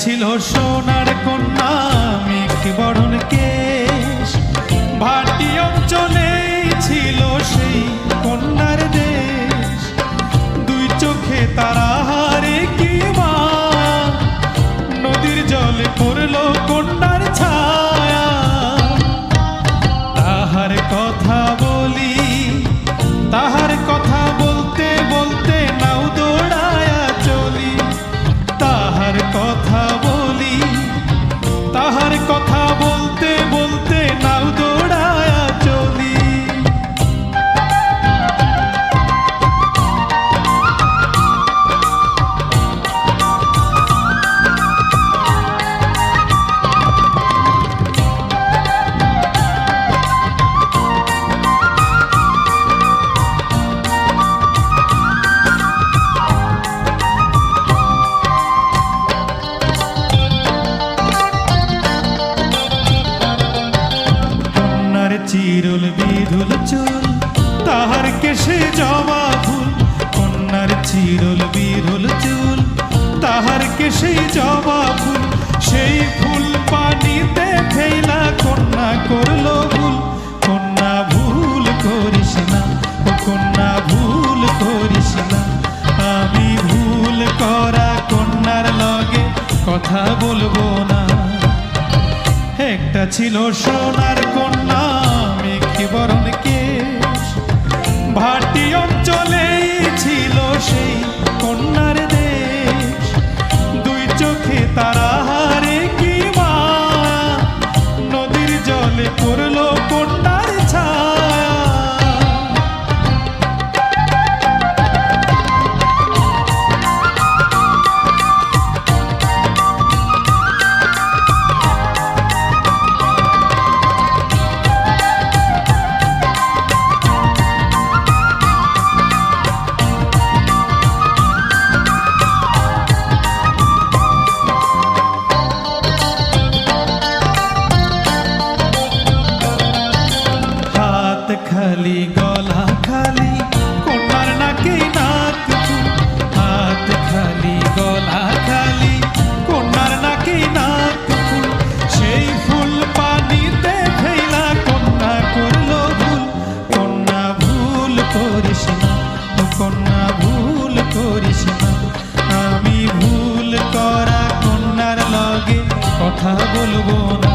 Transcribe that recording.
ছিল সোনার কন্যা মেঘ বরণ কেশ, ভাটি অঞ্চলে ছিল সেই কন্যার দেশ। দুই চোখে তারা হারে কি মা, নদীর জলে পড়লো কন্যার ছায়া। তাহার কথা বলি, তাহার কথা বলতে বলতে নাও দৌড়ায়া চলি। তাহার কথা বলি, তাহার কথা বলতে বলতে নাও দৌড়ায়া চলি। চিরুল বিধুল চুল, তাহার কেশে জবা ফুল। কন্যার চিরুল বিধুল চুল, তাহার কেশে জবা ফুল। সেই ফুল পানিতে ফেলা কন্যা করলো ভুল। কন্যা ভুল করিস না, ও কন্যা ভুল করিস না। আমি ভুল করা কন্যার লগে কথা বলবো না। একটা ছিল সোনার কন্যা মেঘ বরণ কেশ, ভাটি অঞ্চলে ছিল সেই কন্যার দেশ। দুই চোখে তারা হারে কি মা, নদীর জলে পড়লো কন্যার ছায়া। খালি গলা খালি কন্যার নাকে নাক ফুল। হাত খালি গলা খালি কন্যার নাকে নাক ফুল। সেই ফুল পানিতে ফেলা কন্যা করলো ভুল। কন্যা ভুল করিস না, ও কন্যা ভুল করিস না। আমি ভুল করা কন্যার লগে কথা বলবো না।